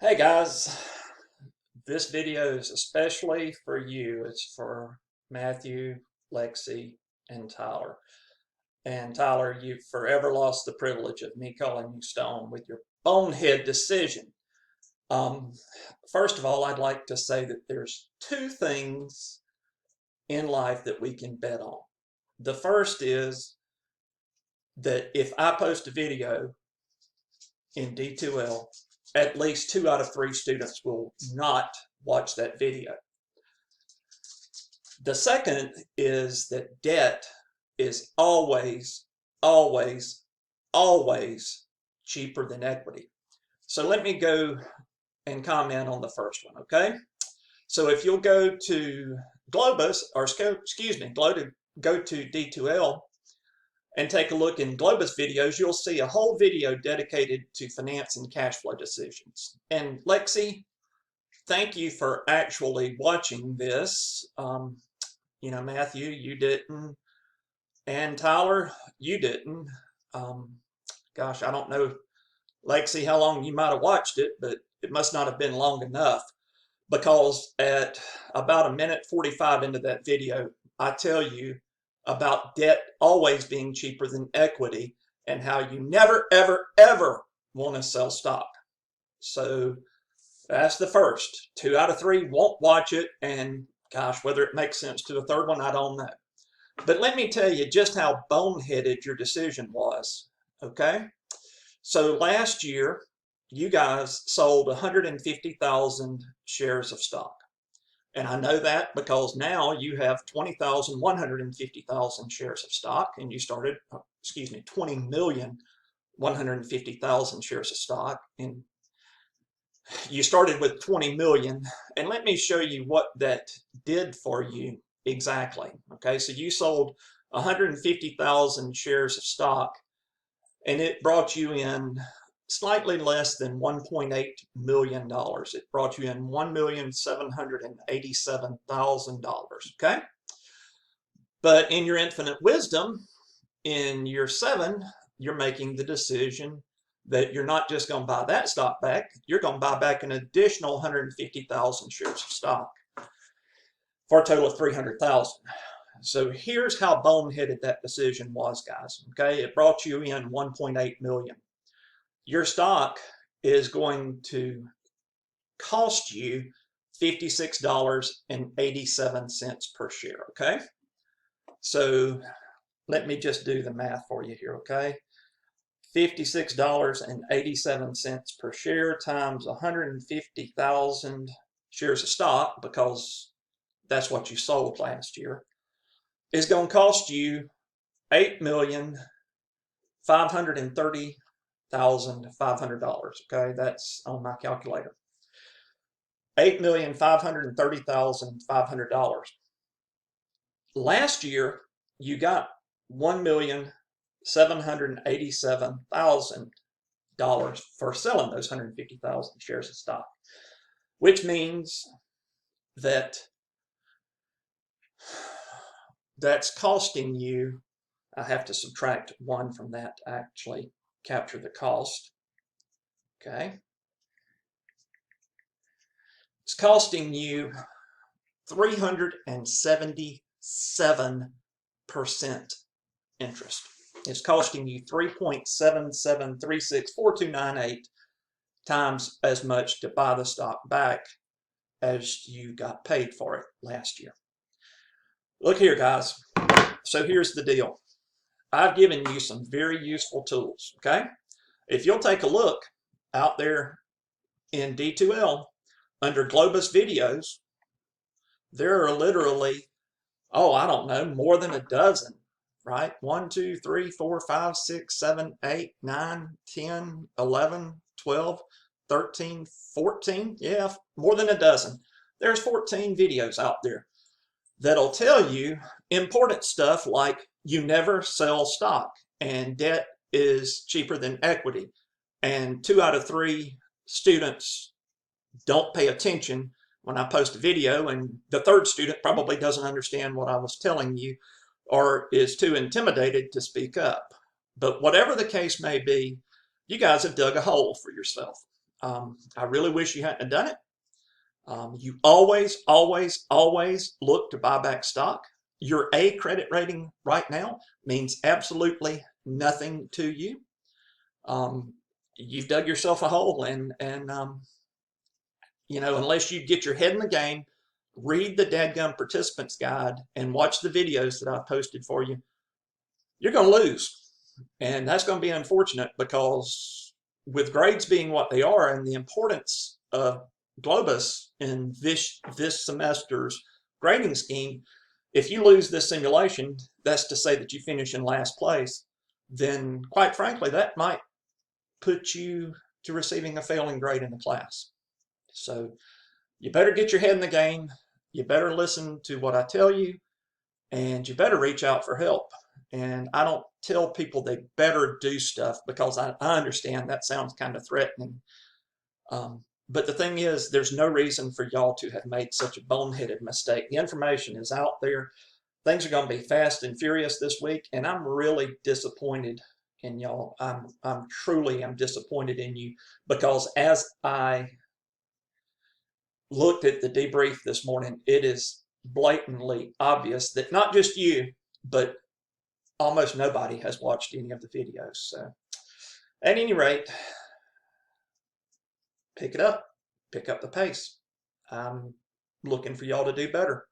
Hey guys, this video is especially for you. It's for Matthew, Lexi, and Tyler. And Tyler, you've forever lost the privilege of me calling you Stone with your bonehead decision. Um, First of all, I'd like to say that there's two things in life that we can bet on. The first is that if I post a video in D2L, at least 2 out of 3 students will not watch that video. The second is that debt is always, always, always cheaper than equity. So let me go and comment on the first one, okay? So if you'll go to Globus, or excuse me, go to D2L and take a look in Globus videos, you'll see a whole video dedicated to finance and cash flow decisions. And Lexi, thank you for actually watching this. Matthew, you didn't, and Tyler, you didn't. Um, Gosh, I don't know, Lexi, how long you might have watched it, but it must not have been long enough, because at about 1:45 into that video, I tell you about debt always being cheaper than equity and how you never, ever, ever want to sell stock. So that's the first. 2 out of 3 won't watch it, and gosh, whether it makes sense to the third one, I don't know. But let me tell you just how boneheaded your decision was, okay? So last year, you guys sold 150,000 shares of stock. And I know that because now you have 150,000 shares of stock, and you started, 20,150,000 shares of stock, and you started with 20 million. And let me show you what that did for you exactly. Okay, so you sold 150,000 shares of stock, and it brought you in slightly less than $1.8 million. It brought you in $1,787,000. Okay, but in your infinite wisdom, in year 7, you're making the decision that you're not just going to buy that stock back, you're going to buy back an additional 150,000 shares of stock for a total of 300,000. So here's how boneheaded that decision was, guys. Okay, it brought you in 1.8 million. Your stock is going to cost you $56.87 per share. Okay, so let me just do the math for you here. Okay, $56.87 per share times 150,000 shares of stock, because that's what you sold last year, is going to cost you $8,530,500. Okay, that's on my calculator. $8,530,500. Last year, you got $1,787,000 for selling those 150,000 shares of stock, which means that that's costing you, I have to subtract 1 from that to actually capture the cost. Okay. It's costing you 377% interest. It's costing you 3.77364298 times as much to buy the stock back as you got paid for it last year. Look here, guys. So here's the deal. I've given you some very useful tools, okay? If you'll take a look out there in D2L under Globus videos, there are literally, I don't know, more than a dozen, right? 1, 2, 3, 4, 5, 6, 7, 8, 9, 10, 11, 12, 13, 14. Yeah, more than a dozen. There's 14 videos out there that'll tell you important stuff like you never sell stock, and debt is cheaper than equity, and 2 out of 3 students don't pay attention when I post a video, and the third student probably doesn't understand what I was telling you or is too intimidated to speak up. But whatever the case may be, you guys have dug a hole for yourself. I really wish you hadn't done it. You always, always, always look to buy back stock. Your A credit rating right now means absolutely nothing to you. You've dug yourself a hole, and you know, unless you get your head in the game, read the dadgum participants guide and watch the videos that I've posted for you, you're going to lose. And that's going to be unfortunate, because with grades being what they are and the importance of Globus in this semester's grading scheme, if you lose this simulation, that's to say that you finish in last place, then quite frankly, that might put you to receiving a failing grade in the class. So you better get your head in the game, you better listen to what I tell you, and you better reach out for help. And I don't tell people they better do stuff, because I understand that sounds kind of threatening. But the thing is, there's no reason for y'all to have made such a boneheaded mistake. The information is out there. Things are going to be fast and furious this week, and I'm really disappointed in y'all. I'm truly am disappointed in you, because as I looked at the debrief this morning, it is blatantly obvious that not just you, but almost nobody has watched any of the videos. So at any rate, pick it up, pick up the pace. I'm looking for y'all to do better.